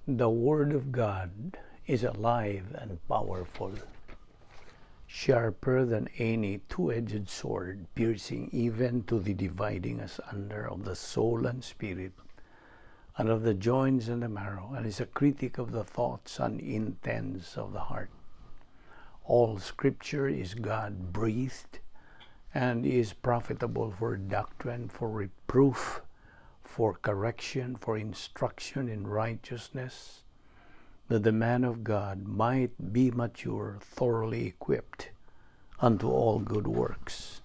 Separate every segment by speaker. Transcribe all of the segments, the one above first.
Speaker 1: The Word of God is alive and powerful, sharper than any two-edged sword, piercing even to the dividing asunder of the soul and spirit, and of the joints and the marrow, and is a critic of the thoughts and intents of the heart. All Scripture is God-breathed, and is profitable for doctrine, for reproof, for correction, for instruction in righteousness, that the man of God might be mature, thoroughly equipped unto all good works.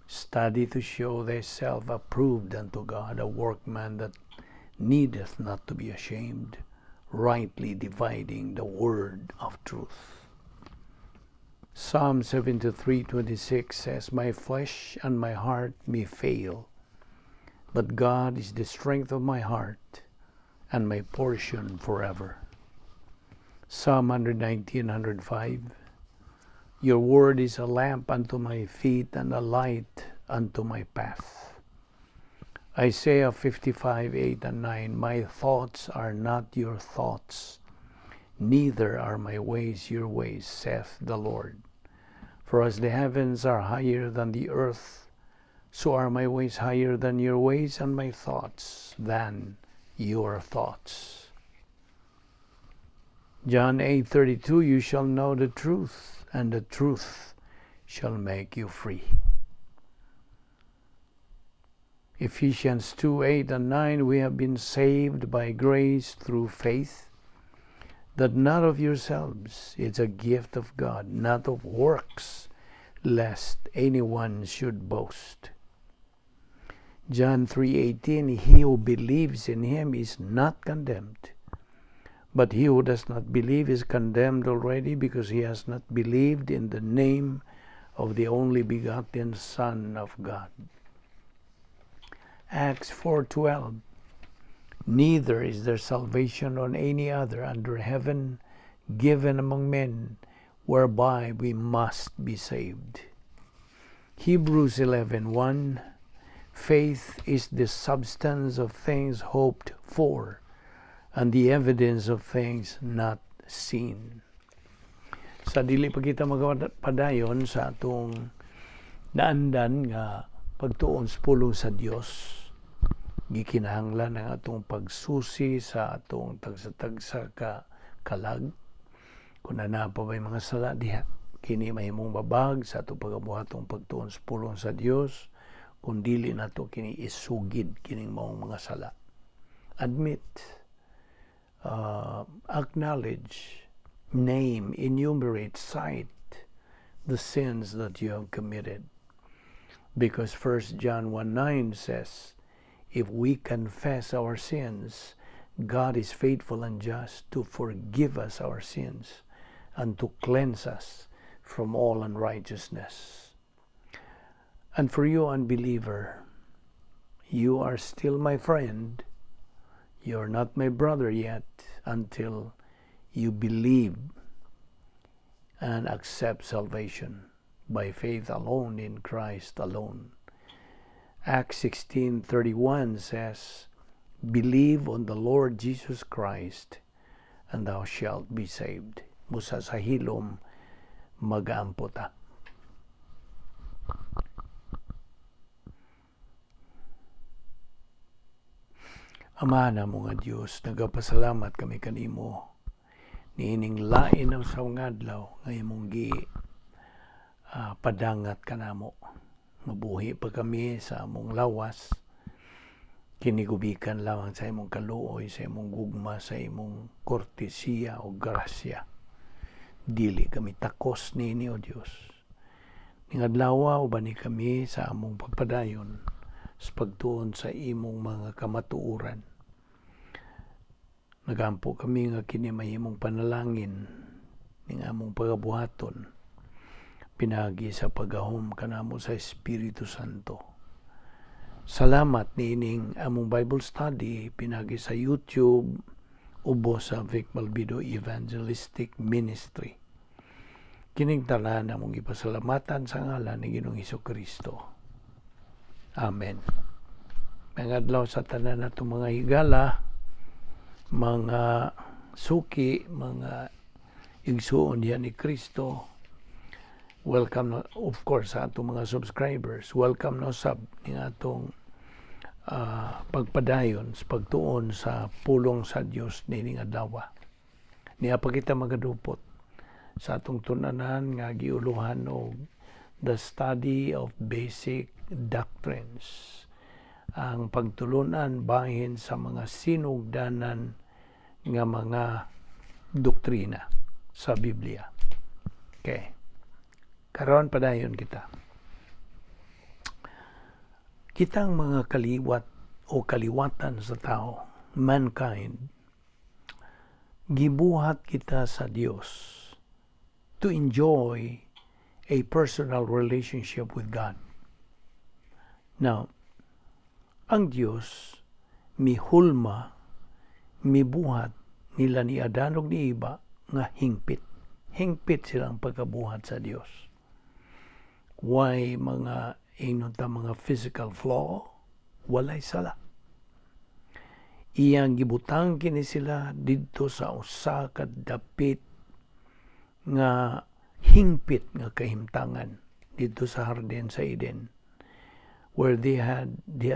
Speaker 1: Study to show thyself approved unto God, a workman that needeth not to be ashamed, rightly dividing the word of truth. Psalm 73:26 says, My flesh and my heart may fail, but God is the strength of my heart and my portion forever. Psalm 119:105, Your word is a lamp unto my feet and a light unto my path. Isaiah 55:8-9, My thoughts are not your thoughts, neither are my ways your ways, saith the Lord. For as the heavens are higher than the earth, so are my ways higher than your ways, and my thoughts than your thoughts. John 8:32, You shall know the truth, and the truth shall make you free. Ephesians 2:8-9, We have been saved by grace through faith, that not of yourselves, it's a gift of God, not of works, lest anyone should boast. John 3:18, He who believes in him is not condemned, but he who does not believe is condemned already, because he has not believed in the name of the only begotten Son of God. Acts 4:12, Neither is there salvation on any other under heaven given among men, whereby we must be saved. Hebrews 11:1, Faith is the substance of things hoped for, and the evidence of things not seen. Sa dili pa kita magpadayon sa atong naandan nga pagtuon sa pulong sa Dios, gikinahanglan ang atong pagsusi sa atong tagsa-tagsa ka kalag. Kung na pa may mga sala diha, kini mahimong babag sa atong pagabuhatong pagtuon sa pulong sa Dios, kung dili nato kini isugid kining maong mga sala. Admit, acknowledge, name, enumerate, cite the sins that you have committed. Because 1 John 1:9 says, If we confess our sins, God is faithful and just to forgive us our sins and to cleanse us from all unrighteousness. And for you, unbeliever, you are still my friend. You're not my brother yet until you believe and accept salvation by faith alone in Christ alone. Acts 16:31 says, Believe on the Lord Jesus Christ, and thou shalt be saved. Musa sa hilom mag-aampo ta. Ama na mo nga Diyos, nagapasalamat kami kanimo. Niining lain ang sa ngadlaw, ngayon mong padangat ka namo. Mabuhi pa kami sa among lawas. Kinigubikan lamang sa imong kaluoy, sa imong gugma, sa imong kortesiya o grasya. Dili kami takos nini o Diyos. Ningadlawa o bani kami sa among pagpadayon sa pagtuon sa imong mga kamatuuran. Nagampo kami nga kini mahimong panalangin ning among pagabuhaton, pinagi sa pagahom kanamo sa Espiritu Santo. Salamat niining among Bible study pinagi sa YouTube ubo sa Balbido Evangelistic Ministry. Kining tanan among ipasalamatan sa ngalan ni Ginoong Hesukristo. Amen. Mga adlaw sa tanan natong mga higala, mga suki, mga igsuon diyan ni Kristo. Welcome na, of course, sa atong mga subscribers. Welcome no sab ning atong pagpadayon sa pagtuon sa pulong sa Dios nining adlaw. Niya pa kita magadupot sa atong tunanan nga giuluhan og the study of basic doctrines. Ang pagtulunan bahin sa mga sinugdanan nga mga doktrina sa Biblia. Okay. Karon padayon kita. Kitang mga kaliwat o kaliwatan sa tao, mankind, gibuhat kita sa Dios to enjoy a personal relationship with God. Now, ang Dios mihulma, mibuhat nila ni Adan ug ni Eva nga hingpit. Hingpit silang pagkabuhat sa Dios. Why mga mga physical flaw? Walay sala. Iyang gibutang kini sila didto sa usa ka dapit nga hingpit nga kahimtangan didto sa Harden sa Eden, where diha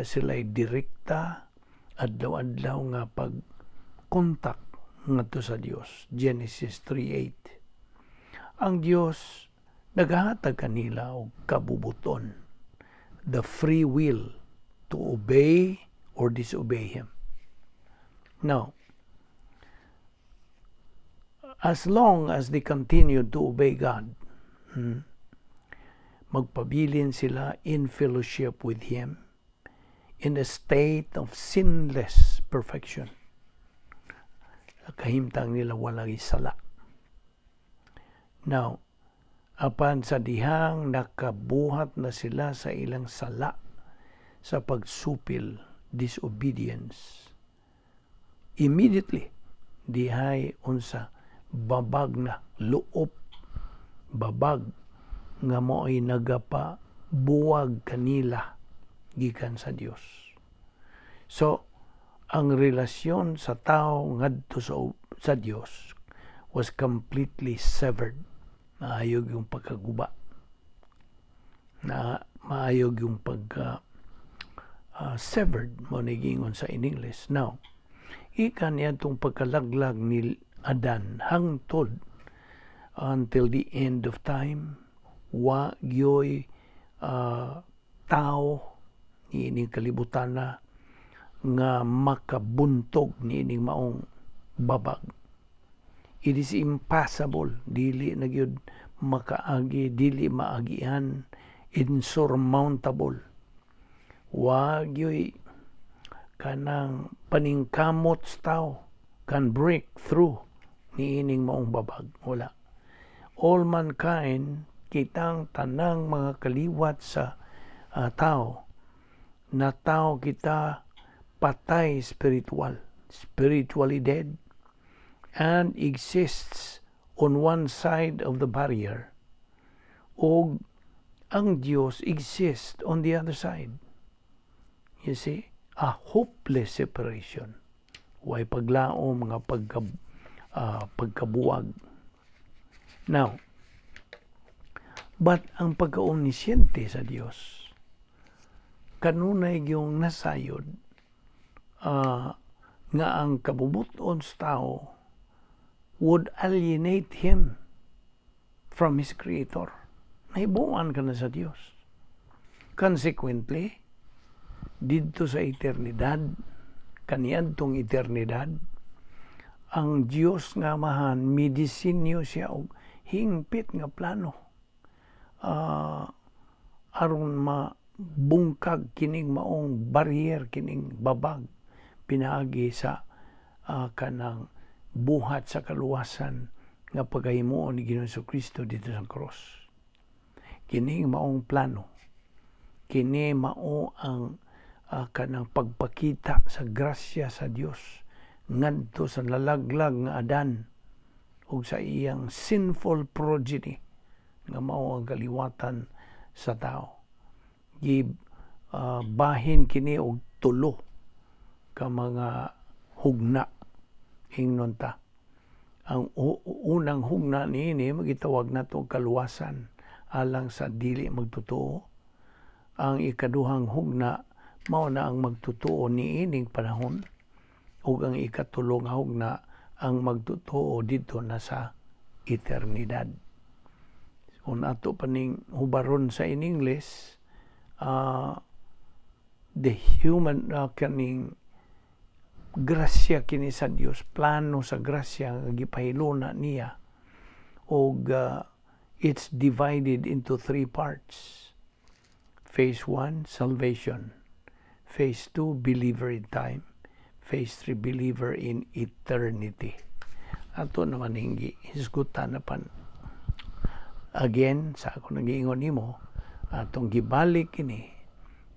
Speaker 1: sila direkta adlaw-adlaw nga pag-contact ngadto sa Dios. Genesis 3:8. Ang Dios naghatag kanila og kabubuton, the free will to obey or disobey Him. Now, as long as they continue to obey God, magpabilin sila in fellowship with Him in a state of sinless perfection. Kahimtang nila walang sala. Now, apan sa dihang nakabuhat na sila sa ilang sala sa pagsupil, disobedience, immediately dihay unsa babag na luop, babag nga mo'y nagapa buwag kanila gikan sa Dios. So, ang relasyon sa tao ngadto sa Dios was completely severed. Maayog yung pagkaguba. Maayog yung severed mo nagingon sa in English. Now, ikan niya itong pagkalaglag ni Adan hangtod until the end of time. Wa gyoy tao ni ining kalibutan na nga makabuntog ni ining maong babag. It is impossible, dili na gyud makaagi, dili maagian, insurmountable. Wa gyoy kanang paningkamot sa tao can break through ni ining maong babag. Wala. All mankind, kitang tanang mga kaliwat sa tao, na tao kita patay spiritually dead, and exists on one side of the barrier, o ang Diyos exists on the other side. You see? A hopeless separation. Way paglaom nga pagkabuwag. Now, but ang pagka-omnisyente sa Dios, kanunay yung nasayod nga ang kabubuton sa tao would alienate him from his Creator. Nahibuan ka na sa Dios. Consequently, dito sa eternidad, kaniadtong eternidad, ang Dios nga mahan midisinyo siya og hingpit nga plano aron mabungkag kining maong barrier, kining babag pinaagi sa kanang buhat sa kaluwasan nga paghimuon ni Ginoong Kristo dito sa cross. Kining maong plano, kini mao ang kanang pagpakita sa grasya sa Dios ngadto sa lalaglag nga Adan ug sa iyang sinful progeny nga mao ang kaliwatan sa tao. Bahin kini og tulo ka mga hugna ingnon ta. Ang unang hugna niini magitawag nato kaluwasan alang sa dili magtotoo. Ang ikaduhang hugna mao na ang magtotoo niining panahon, ug ang ikatulo nga hugna ang magtotoo dito na sa eternidad. Kung ato paning hubaron sa in English, the human kaning grasya kini sa Dios, plano sa grasya nga gipahiluna niya, og it's divided into 3 parts. Phase 1, salvation. Phase 2, believer in time. Phase 3, believer in eternity. Ato naman hingi, hisgutan na pan. Again, sa ako nag-iingon nimo, atong gibalik ini,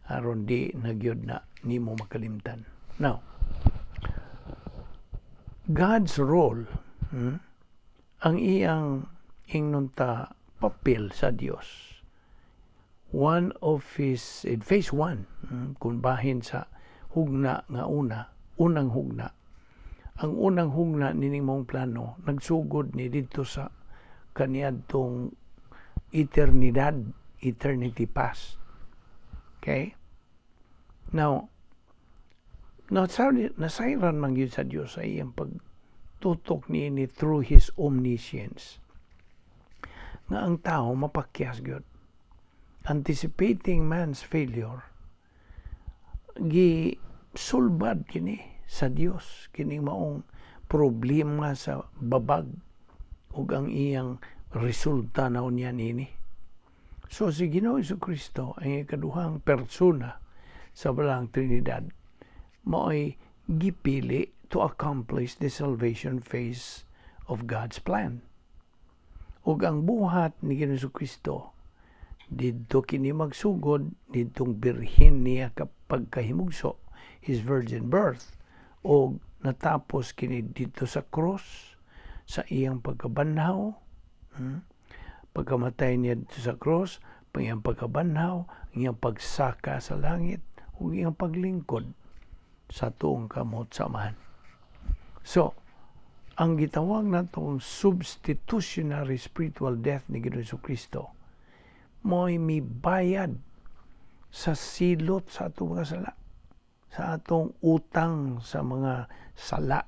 Speaker 1: aron di nagyod na nimo makalimtan. Now, God's role, ang iyang ingnon ta papel sa Dios. One of his, in phase 1, kung bahin sa hugna nga unang hugna. Ang unang hugna nining mong plano, nagsugod ni dito sa kaniadtong eternidad, eternity past. Okay? Now, nasayran man yun sa Diyos sa iyang pagtutok niini through His omniscience. Nga ang tao mapakyas gyud, anticipating man's failure, gisulbad kini sa Dios kining maong problema sa babag ug ang iyang resulta na unya nini. So si Ginoo Jesucristo ang ikaduhang persona sa balang Trinidad mao'y gipili to accomplish the salvation phase of God's plan. Ug ang buhat ni Ginoo Jesucristo didto kini magsugod didtong birhen niya pagkahimugso, his virgin birth, o natapos kini dito sa cross sa iyang pagkabanhaw, pagkamatay niya dito sa cross, iyang pagkabanhaw, iyang pagsaka sa langit, o iyang paglingkod sa tuong kamot samahan. So, ang gitawag natong substitutionary spiritual death ni Ginoo Jesucristo mo'y mibayad sa silot sa atong mga sala, sa atong utang sa mga sala,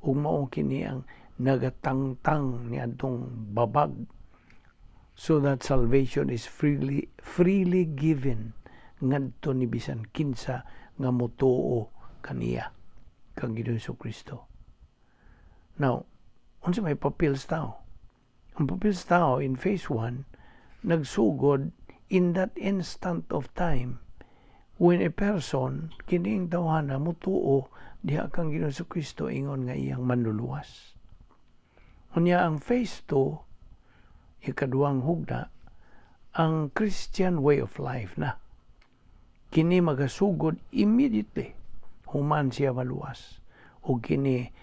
Speaker 1: ug mao kini ang nagatangtang ni atong babag, so that salvation is freely given ngadto ni bisan kinsa nga motuo kaniya kang Ginoo Jesucristo. Now, unsa may papel sa tao? Ang papel sa tao in phase 1 nagsugod in that instant of time when a person kining tawhana motuo diha kang Ginoo Jesucristo ingon nga iyang manluluwas. Unya ang phase 2, ikaduhang hugna, ang Christian way of life na. Kini magasugod immediately human siya maluwas. O kini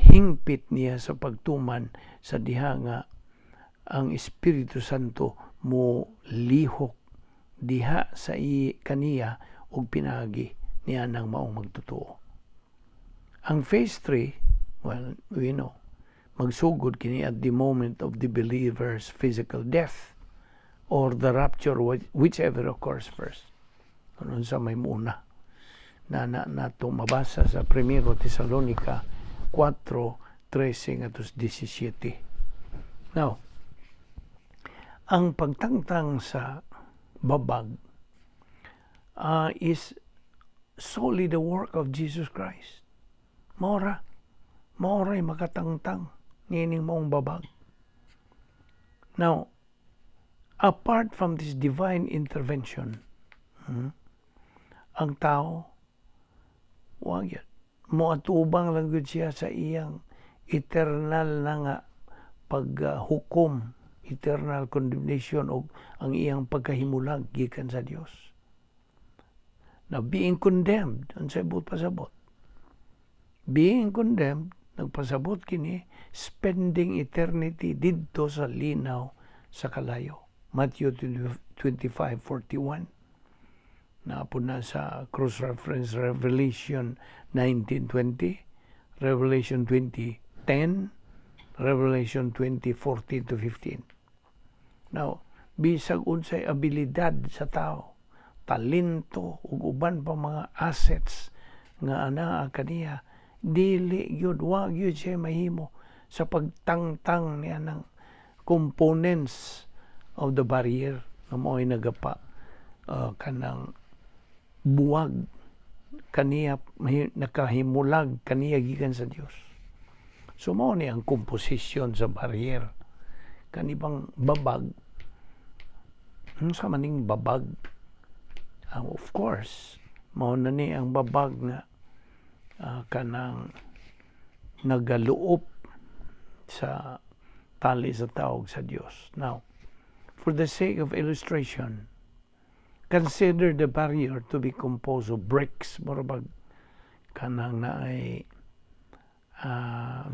Speaker 1: hingpit niya sa pagtuman sa diha nga ang Espiritu Santo mo lihok diha sa kaniya og pinagi niya nang maong magtotoo. Ang phase 3, well, we know, magsugod kini at the moment of the believer's physical death or the rapture, whichever occurs first. Ano sa may muna na nato mabasa sa 1 Tesalonica 4:13-17. Now, ang pagtangtang sa babag is solely the work of Jesus Christ. Maoray makatangtang nining maong babag. Now, apart from this divine intervention, ang tao, wag yan, moatubang lang gud siya sa iyang eternal na nga paghukom, eternal condemnation, o ang iyang pagkahimulag gikan sa Dios. Now, being condemned, ang sabot pasabot. Being condemned, nagpasabot kini, spending eternity didto sa linaw sa kalayo. Matthew 25:41. Naapod na sa cross-reference Revelation 19:20. Revelation 20:10, Revelation 20:14-15. Now, bisag unsay abilidad sa tao, talento ug uban pa mga assets nga anaa kaniya, dili gyud wa gyud siya mahimo sa pagtangtang niya ng components of the barrier nga mo'y nagapa kanang buwag kaniya, nakahimulag kaniya gikan sa Dios. So mao ni ang komposisyon sa barrier. Kanibang babag, sa maning babag, of course, mao na ni ang babag nga kanang nagaluop sa tali sa taog sa Dios. Now, for the sake of illustration, consider the barrier to be composed of bricks. Marabag kanang na ay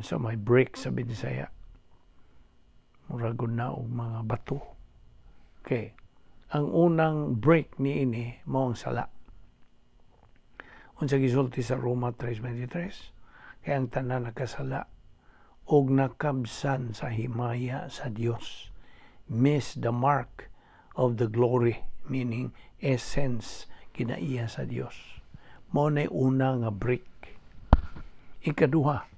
Speaker 1: sa may bricks sa Bisaya. Muragod na og mga bato. Okay. Ang unang brick ni ini mao ang sala. Unsa gisulti sa Roma 3:23, kaya ang tanan nakasala og nakabsan sa himaya sa Dios, miss the mark of the glory, meaning essence kinaiya sa Dios. Mao nay una nga brick. Ikaduha,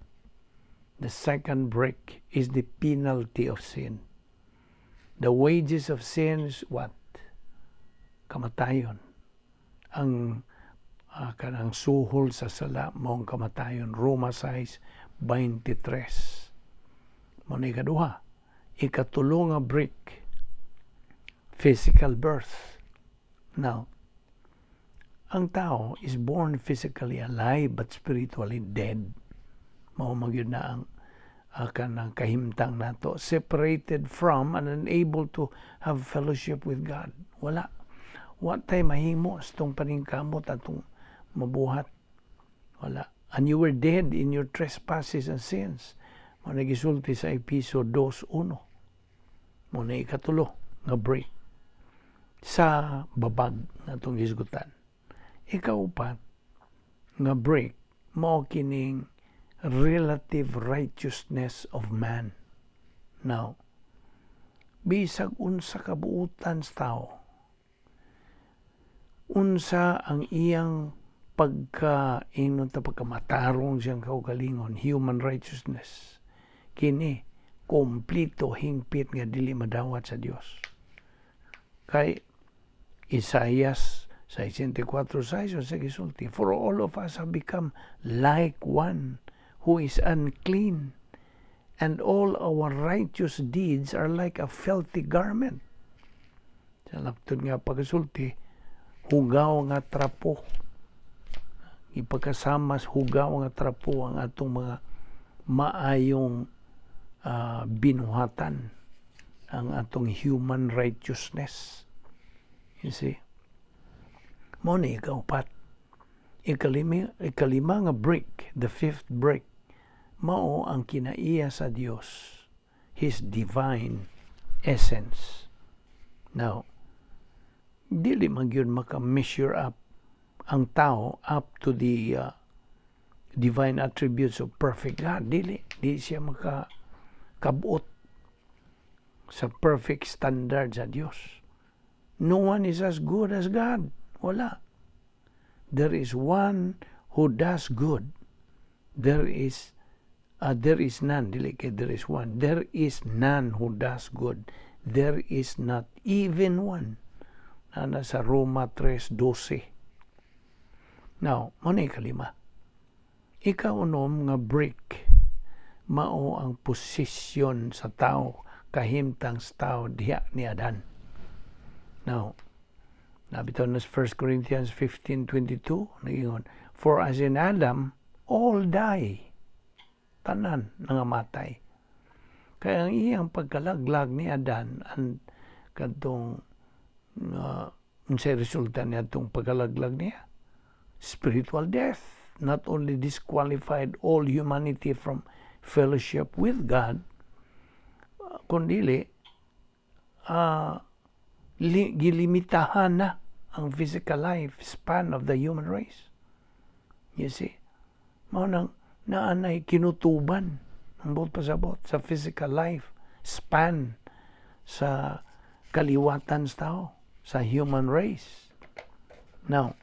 Speaker 1: the second brick is the penalty of sin. The wages of sin is what? Kamatayon. Ang kanang suhol sa sala mao ang kamatayon. Roma 6:23. Mao na ikaduha. Ikatulo nga brick, physical birth. Now, ang tao is born physically alive but spiritually dead. Mao magyud na ang kanang kahimtang nato, separated from and unable to have fellowship with God. Wala. What tay mahimo stong paningkamot atong mabuhat. Wala. And you were dead in your trespasses and sins. Mao nagisulti sa Episo 2:1. Mao na ikatulo nga break sa babag natong hisgutan. Ikaupat nga break mao kining relative righteousness of man. Now, bisag unsa kabuutan sa tao, unsa ang iyang pagkamatarong siyang kaugalingon, human righteousness, kini kompleto hingpit nga dili madawat sa Dios. Kay Isaias 64:6 sa gisulti, for all of us have become like one who is unclean, and all our righteous deeds are like a filthy garment. Sa laptod nga pagsulti, hugaw nga trapo. Ipagkasamas hugaw nga trapo ang atong mga maayong binuhatan, ang atong human righteousness. You see? Mao ni ikaupat. Ikalima nga brick, the fifth brick, mao ang kinaiya sa Dios, His divine essence. Now, dili man gyud maka-measure up ang tao up to the divine attributes of perfect God. Dili siya makakabuot sa perfect standard sa Dios. No one is as good as God. Wala. There is one who does good. There is none. Dili kay there is one. There is none who does good. There is not even one. Na sa Roma 3:12. Now, muna ikalima. Ikaunom nga break, mao ang posisyon sa tao, kahimtang sa tao diha ni Adan. Now, nabitaw na sa 1 Corinthians 15:22, nagingon, for as in Adam, all die. Tanan nangamatay. Kaya ang iyang pagkalaglag ni Adan, ang kadtong unsay resulta niya itong pagkalaglag niya? Spiritual death. Not only disqualified all humanity from fellowship with God, kundili, gilimitahan na ang physical life span of the human race. You see? Mao nang na anay kinutuban ang buot pasabot sa physical life span sa kaliwatan sa tao, sa human race. Now,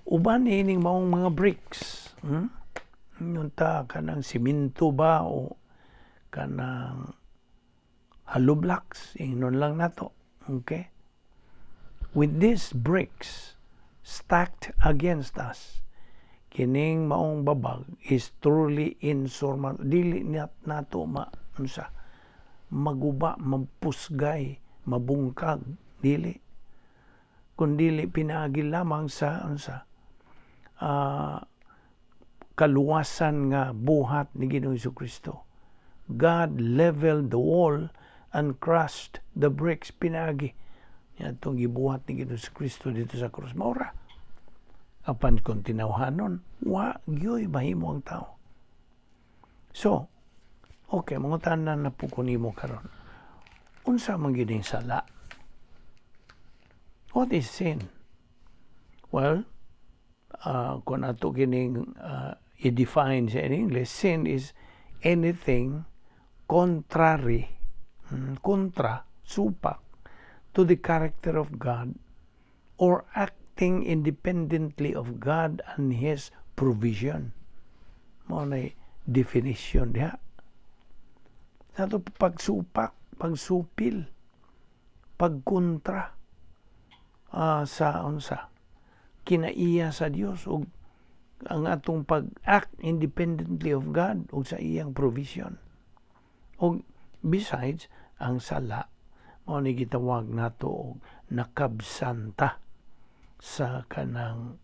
Speaker 1: uban ining maong mga bricks, yun ta kanang siminto ba o kanang hollow blocks, ingnon lang nato. Okay? With these bricks stacked against us, kining maong babag is truly insurmountable. Dili nato maguba, mapusgay, mabungkag, dili. Kundili pinaagi lamang sa kaluwasan nga buhat ni Ginoong Jesucristo. God leveled the wall and crushed the bricks. Pinagi yan itong gibuhat ni Ginoong Jesucristo dito sa krus. Maura, apan kung tinawhanon, gyoy mahimo ang tao. So, okay, mga tanan na po kunimo karon. Unsa man gyud ang sala? What is sin? Well, kung ato kining i-define sa English, sin is anything contrary, supak, to the character of God or acting independently of God and His provision. Mo na definition diha. Sa ito pagsupak, pagsupil, pagkontra sa kinaiya sa Dios ug ang atong pag-act independently of God ug sa iyang provision. Ug besides, ang sala mao ni gitawag nato og nakabsanta sa kanang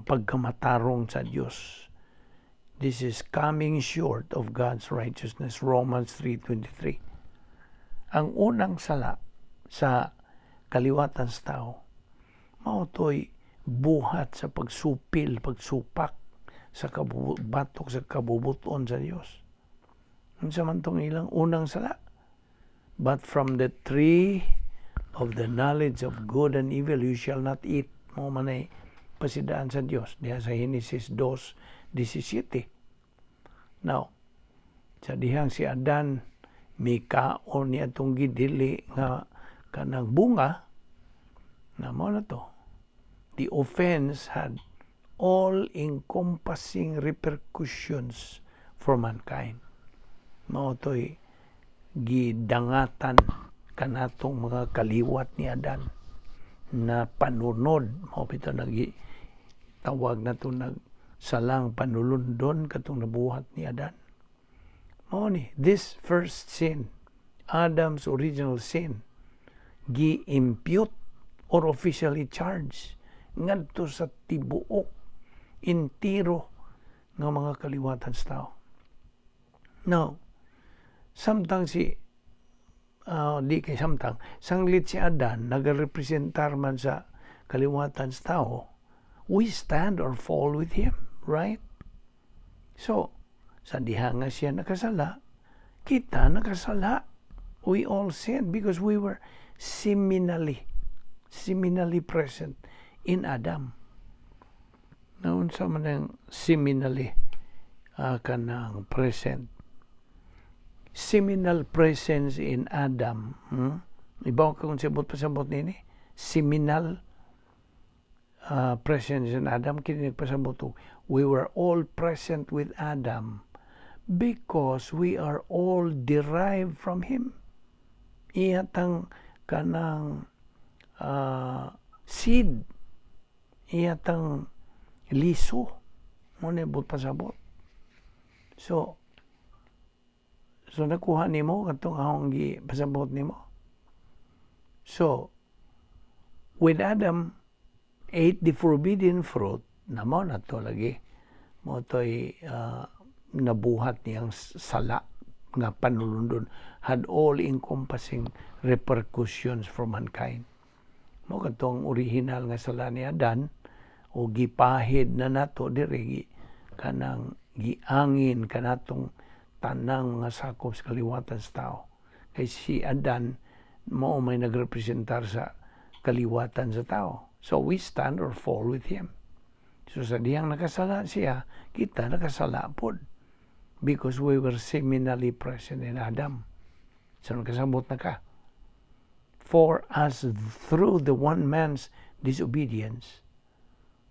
Speaker 1: pagkamatarong sa Dios. This is coming short of God's righteousness. Romans 3:23. Ang unang sala sa kaliwatan sa tao, mao to'y buhat sa pagsupil, pagsupak sa batok sa kabubuton sa Dios. Unsa man tong ilang unang sala? But from the tree of the knowledge of good and evil you shall not eat. Mao man ay pasidaan sa Dios diha sa Genesis 2:17. Now, sa dihang si Adan mikaon niya itong gidili nga kanang bunga na mo na to. The offense had all-encompassing repercussions for mankind. Mao to'y gidangatan kanatong mga kaliwat ni Adan na panunod. Mao pito tawag na to salang panulundon katong nabuhat ni Adan. Mao ni, this first sin, Adam's original sin, gi-impute or officially charged ngadto sa tibuok intiro ng mga kaliwatan sa tao. Now, sanglit si Adan nagarepresentar man sa kaliwatan sa tao, we stand or fall with him, right? So, sa diha nga siya nakasala, kita nakasala. We all sinned because we were seminally present in Adam. Naun sa man ang seminally kanang present. Seminal presence in Adam. Ibaw ka kung pasabot nini. Seminal presence in Adam. Kini nagpasabot to. We were all present with Adam because we are all derived from him. Iyatang kanang seed, iyatang liso, mo na ibut pasabot. So nakuha nimo katong ahong pasabot nimo. So when Adam ate the forbidden fruit, namo na to lagi, mo to'y nabuhat niyang sala nga panulundon, had all-encompassing repercussions for mankind. Mo katong original nga sala ni Adan, o gipahid na nato diri kanang giangin kanatong tanang mga sakop sa kaliwatan sa tao. Kay si Adan mo may nagrepresentar sa kaliwatan sa tao. So we stand or fall with him. So sa diyang nakasala siya, kita nakasala pod. Because we were seminally present in Adam. So nakasabot na ka. For as through the one man's disobedience,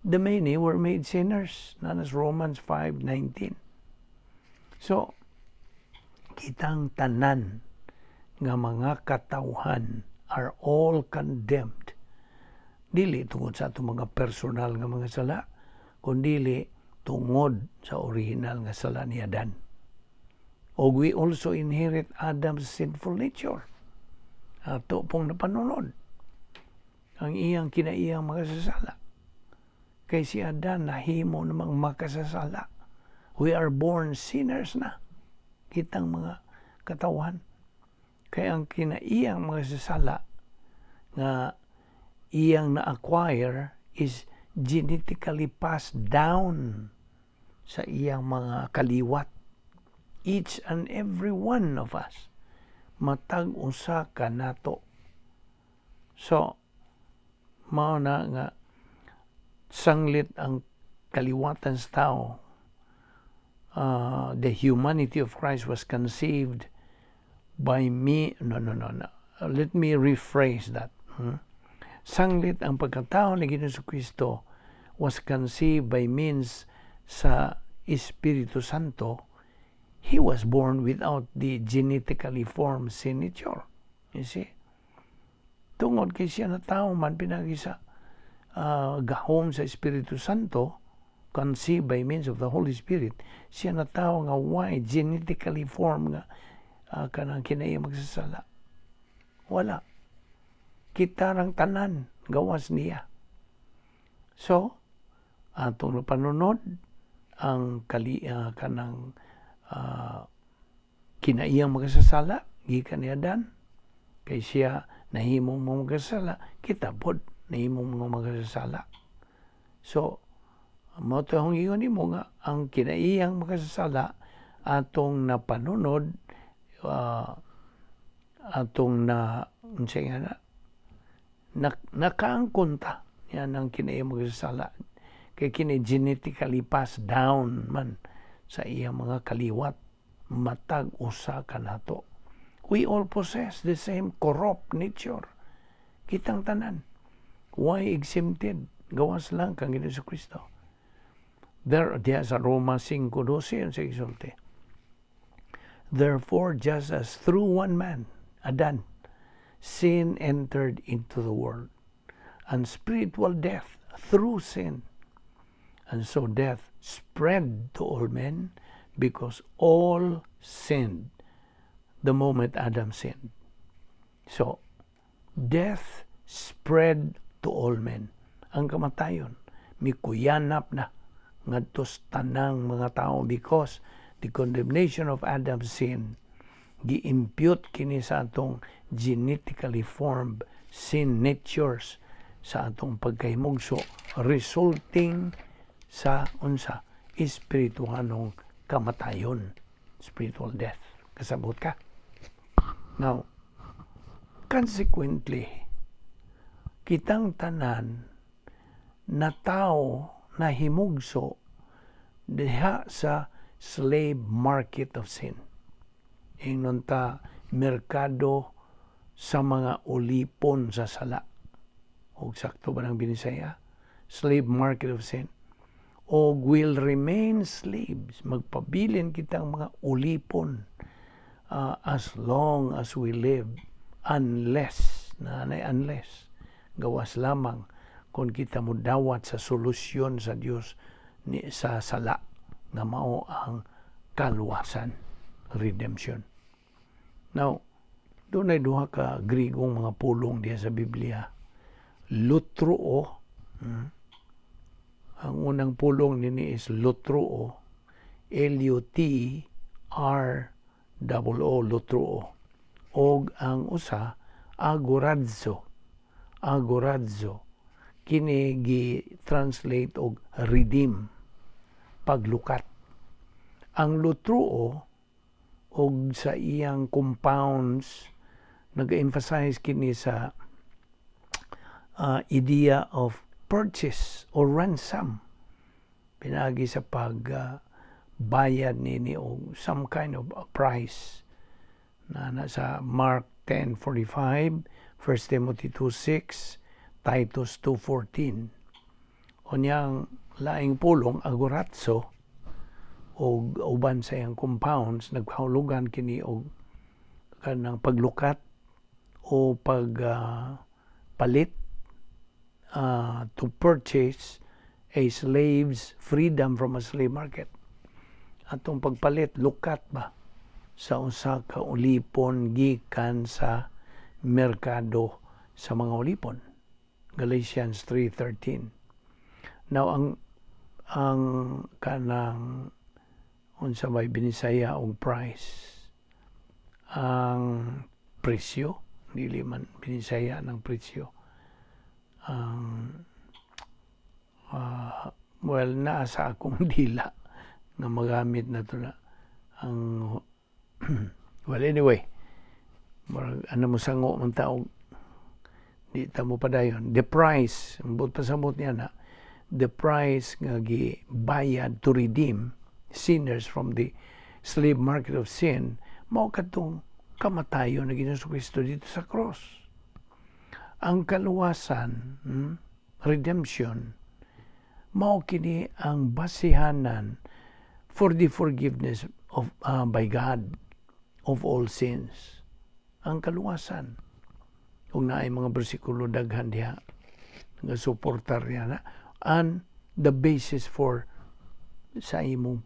Speaker 1: the many were made sinners. Nanas Romans 5:19. So, kitang tanan nga mga katawhan are all condemned. Dili tungod sa itong mga personal nga mga sala, kundili tungod sa original nga sala ni Adan. O we also inherit Adam's sinful nature. Ato pong napanunod ang iyang kinaiyang makasasala. Kay si Adan nahimo namang makasasala. We are born sinners na. Kitang mga katawan. Kaya ang kinaiyang makasasala nga iyang na-acquire is genetically passed down sa iyang mga kaliwat. Each and every one of us matag usa ka nato. So, mao na nga sanglit ang kaliwatan sa tao. The humanity of Christ was conceived by me. No. Let me rephrase that. Sanglit ang pagkatao ni Ginoong Kristo was conceived by means sa Espiritu Santo. He was born without the genetically formed sin nature. You see? Tungod kay siya na tao man pinagi sa gahom sa Espiritu Santo, conceived by means of the Holy Spirit, siya na tao nga why genetically formed nga kanang kinaya magsasala. Wala. Kitarang tanan gawas niya. So, atong panunod ang kanang kinaiyang magsasala gikan ni Adan, kay siya nahimong mga magsasala, kita pod nahimong mga magsasala. So, mo to hong ingon nimo nga ang kinaiyang magsasala atong napanunod, atong unsay nga nakaangkonta yan ang kinaiyang magsasala, kay kini genetically passed down man sa iyang mga kaliwat, matag usa ka nato. We all possess the same corrupt nature. Kitang tanan. Why exempted? Gawas lang kang Ginoong Kristo. There sa Roma 5:12 sa isulti. Therefore, just as through one man, Adan, sin entered into the world, and spiritual death through sin, and so death spread to all men because all sinned the moment Adam sinned. So, death spread to all men. Ang kamatayon, mikuyanap na ngadtos tanang mga tao because the condemnation of Adam's sin gi-impute kini sa atong genetically formed sin natures sa atong pagkahimugso, resulting sa espirituhanong kamatayon, spiritual death. Kasabot ka? Now, consequently, kitang tanan na tao na himugso diha sa slave market of sin. Ingnon ta merkado sa mga ulipon sa sala. O sakto ba ng binisaya? Slave market of sin. O will remain slaves. Magpabilin kitang mga ulipon as long as we live, unless gawas lamang kung kita mo dawat sa solusyon sa Dios sa sala nga mao ang kaluwasan, redemption. Now, doon ay duha ka Grigong mga pulong diya sa Biblia. Lutruo. Ang unang pulong nini is lutruo. L-U-T-R-O-O, lutruo. Og ang usa, agoradzo. Agoradzo. Kini gi-translate og redeem, paglukat. Ang lutruo og sa iyang compounds nag-emphasize kini sa idea of purchase or ransom. Pinaagi sa bayad nini og some kind of a price na nasa Mark 10:45, 1 Timothy 2:6, Titus 2:14. Unyang laing pulong agoratso og uban sa iyang compounds nagkahulugan kini og kanang paglukat o palit to purchase a slave's freedom from a slave market. Atong pagpalit lukat ba sa usa ka ulipon gikan sa merkado sa mga ulipon. Galatians 3:13. Now ang kanang unsa may binisaya og price, ang presyo, dili man binisaya ng presyo, well, naasa akong dila na magamit na to na ang well, anyway, ano mo sango man taog di ta mo padayon the price, ambot pasabot niya na the price nga gibayad to redeem sinners from the slave market of sin, mao kadtong kamatayon na Ginoong Kristo dito sa cross. Ang kaluwasan, redemption, mao kini ang basihanan for the forgiveness of by God of all sins. Ang kaluwasan. Kung naay mga bersikulo daghan diha nga suportar niya na, and the basis for sa imong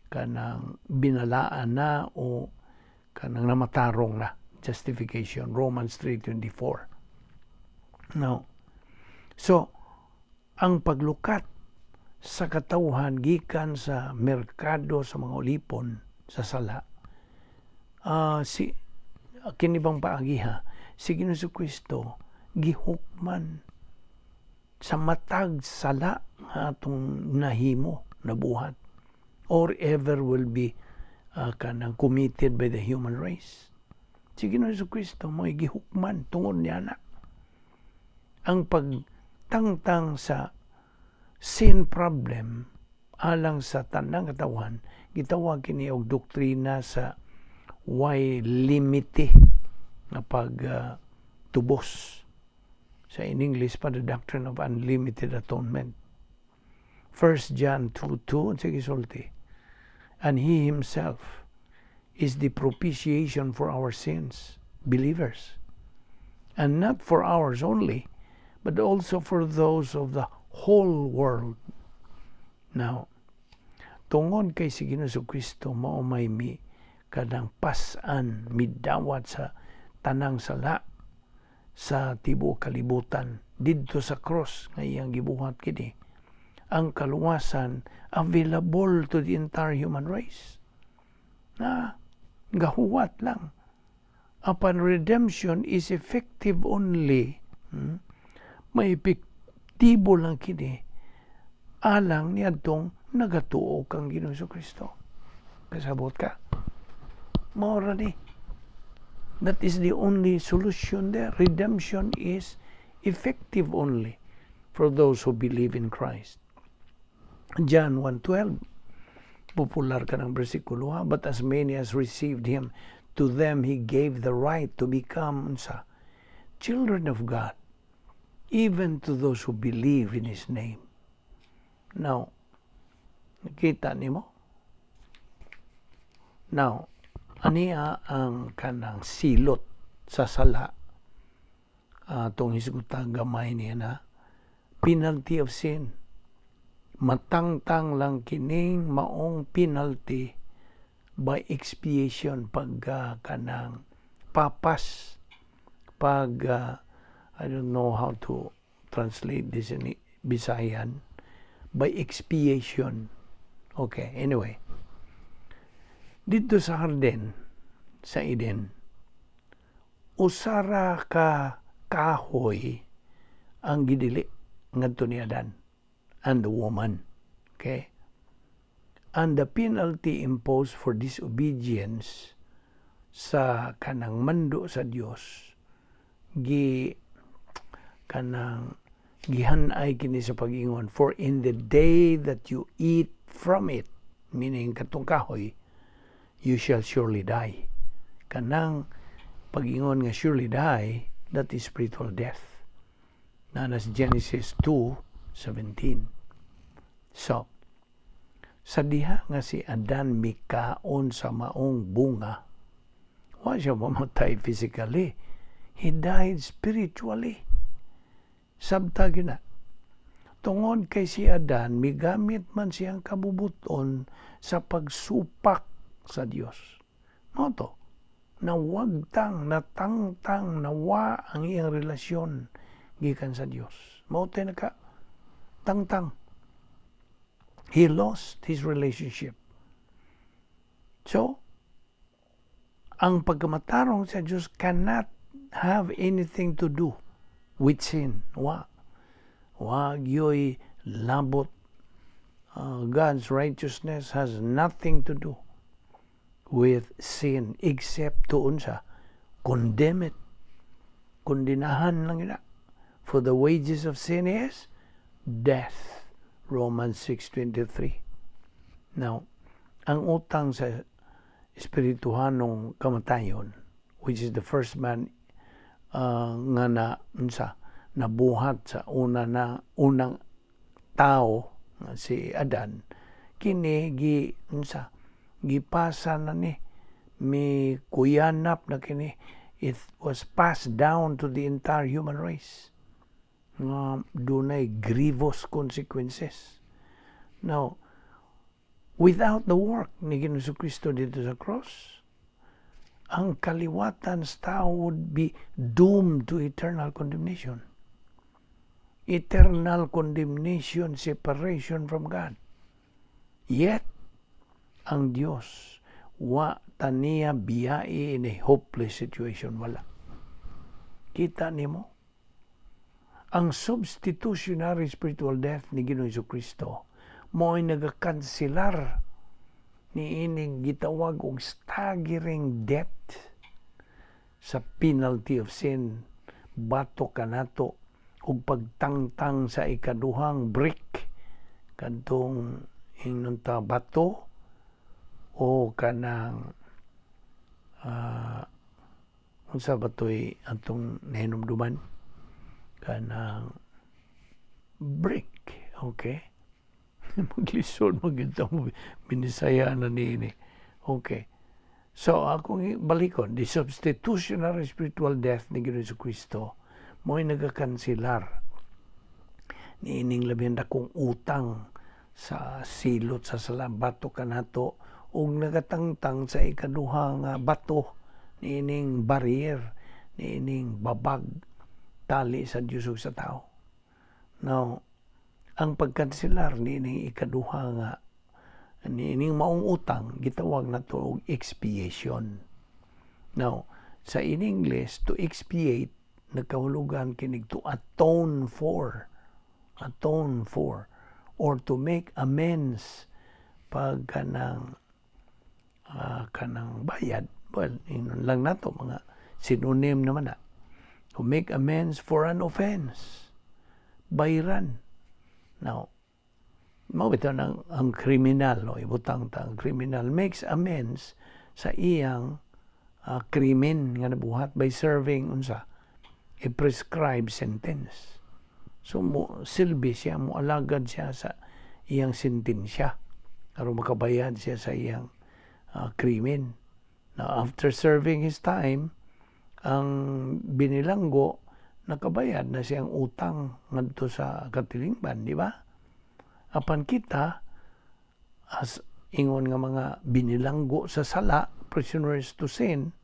Speaker 1: kanang binalaan na o kanang namatarong na justification, Romans 3:24. Now, so ang paglukat sa katawhan gikan sa merkado sa mga ulipon sa sala, kini bang paagiha si Ginoong Kristo gihukman sa matag sala nga atong nahimo, nabuhat, or ever will be kanang committed by the human race. Si Ginoong Kristo mo'y gihukman tungod niya na. Ang pagtangtang sa sin problem alang sa tanang katawan, gitawag kini og doktrina sa way limite na pagtubos. Sa in English pa, the doctrine of unlimited atonement. 1 John 2:2, sige sulti. And He Himself is the propitiation for our sins, believers. And not for ours only, but also for those of the whole world. Now, tungod kay si Ginoong Kristo, mao may kadang pasan, midawat sa tanang sala, sa tibuok kalibutan didto sa cross nga iyang gibuhat kini, ang kaluwasan available to the entire human race na gahuwat lang. Upon redemption is effective only, may epektibo lang kini alang niadtong nagatuo kang Ginoong Kristo. Kasabot ka, maura ni. That is the only solution there. Redemption is effective only for those who believe in Christ. John 1:12, popular ka ng bersikulo, but as many as received Him, to them He gave the right to become children of God, even to those who believe in His name. Now, nakita nimo? Now, aniya ang kanang silot sa sala atong hisgutang gamay niya na penalty of sin. Matangtang lang kining maong penalty by expiation, kanang papas, I don't know how to translate this in Visayan, by expiation. Okay, anyway. Dito sa Harden, sa Eden, usara ka kahoy ang gidili ngadto ni Adan and the woman. Okay? And the penalty imposed for disobedience sa kanang mando sa Dios kanang gihanay kini sa pag-ingon, for in the day that you eat from it, meaning katong kahoy, you shall surely die. Kanang pag-ingon nga surely die, that is spiritual death. Nanas Genesis 2:17. So, sa diha nga si Adan mikaon sa maong bunga, wa siya mamatay physically. He died spiritually. Sabtag na. Tungod kay si Adan, migamit man siyang kabubuton sa pagsupak sa Dios. Noto, nawagtang, natangtang, nawa ang iyang relasyon gikan sa Dios. Mao'y naka tangtang. He lost his relationship. So, ang pagkamatarong sa Diyos cannot have anything to do with sin. Wag yo'y labot. God's righteousness has nothing to do with sin except tuon sa condemn it. Kondinahan lang ina. For the wages of sin is death. Romans 6:23. Now, ang utang sa espirituhanong kamatayon, which is the first man nga nabuhat sa unang tao nga si Adan, kini gipasa na ni, may kuyanap na kini, it was passed down to the entire human race. Dunay grievous consequences. Now, without the work ni Ginoong Kristo dito sa cross, ang kaliwatan sa tao would be doomed to eternal condemnation. Eternal condemnation, separation from God. Yet, ang Diyos, wa taniya biyai in a hopeless situation. Wala. Kita nimo? Ang substitutionary spiritual death ni Ginoong Kristo mo'y nagakanselar ni ining gitawag og staggering debt sa penalty of sin. Bato kanato og pagtangtang sa ikaduhang brick kadtong inunta bato o kanang unsa batoy atong nahinumduman kanang brick, okay? Maglisod magita mo binisaya na ni. Okay. So akong balikon, the substitutionary spiritual death ni Ginoong Kristo mo'y nagakanselar ni ining labing dakong utang sa silot sa bato kanato ug nagatangtang sa ikaduha nga bato ni ining barrier, ni ining babag tali sa Dios ug sa tao. Now, ang pagkanselar ni ining ikaduha nga ni ining maong utang gitawag nato og expiation. Now, sa in English, to expiate nagkahulugan kinig to atone for, or to make amends pag kanang bayad. Well, inon lang nato mga synonym naman na. To make amends for an offense. Bayran. Now, mabito ang kriminal, no? Ibutang ang kriminal makes amends sa iyang krimen nga nabuhat by serving unsa a prescribed sentence. So silbi siya, alagad siya sa iyang sentensya aron makabayad siya sa iyang krimen. Now, after serving his time, ang binilanggo nakabayad na siyang utang ngadto sa katilingban, di ba? Apan kita as ingon nga mga binilanggo sa sala, prisoners to sin,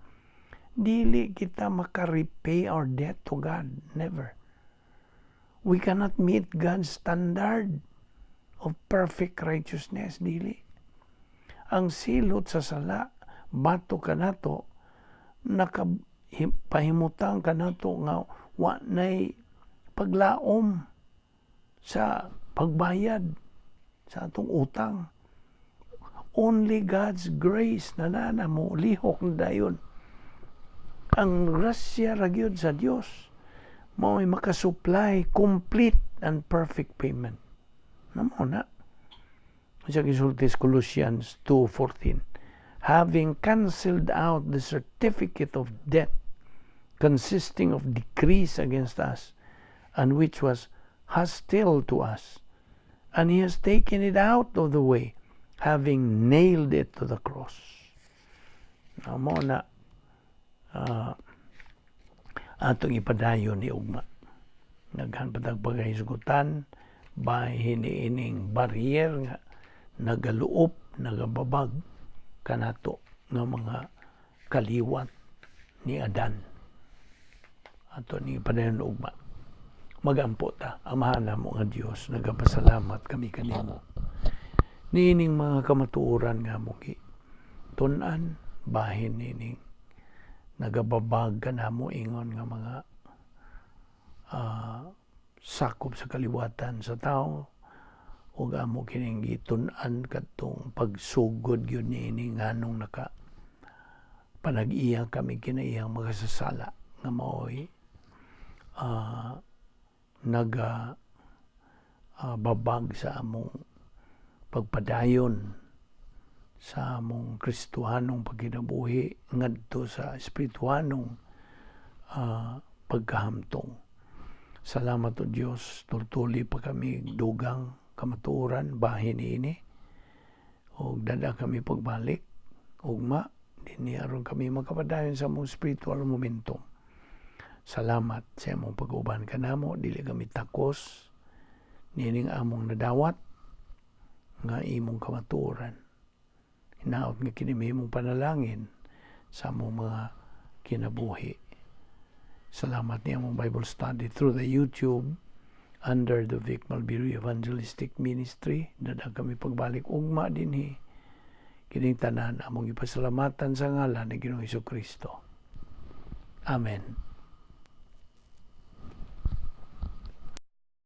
Speaker 1: dili kita makarepay our debt to God. Never. We cannot meet God's standard of perfect righteousness. Dili. Ang silot sa sala, bato kanato, nakapahimutang kanato nga wa nay paglaom sa pagbayad sa atong utang. Only God's grace na mo lihok na dayon. Ang grasya ra gyud sa Dios mao'y makasupply complete and perfect payment. Namo na. Sa gisulti sa Colossians 2:14, having cancelled out the certificate of debt consisting of decrees against us, and which was hostile to us, and he has taken it out of the way, having nailed it to the cross. Namo na atong ipadayon ni ugma. Naghan patag paghisgutan bahin ining barrier nga nagaluop, nagababag kanato nga mga kaliwat ni Adan. Ato ni padayon ugma. Magampo ta, amahan mo nga Dios, nagapasalamat kami kanimo. Niining mga kamatuoran nga mugi tun-an bahin nining nagababag kanamo ingon nga mga sakop sa kaliwatan sa tao, ug amo kining gitun-an kadtong pagsugod gyud niini nganong naka panag-iya kami kinaiyang makasasala nga maoy babag sa among pagpadayon sa among Kristohanong pagkinabuhi ngadto sa espirituhanong pagkahamtong. Salamat o Diyos, tultuli pa kami dugang kamaturan bahin ini, o dada kami pagbalik, ugma, din aron kami makapadayon sa among spiritual momentum. Salamat sa among pag-uban kanamo, dili kami takos, nining among nadawat, nga imong kamaturan. Hinaot nga kini imong panalangin sa among mga kinabuhi. Salamat niya mong Bible study through the YouTube under the Vic Balbido Evangelistic Ministry. Dada kami pagbalik ugma dinhi. Kining tanan among ipasalamatan sa ngalan ni Ginoong Hesukristo. Amen.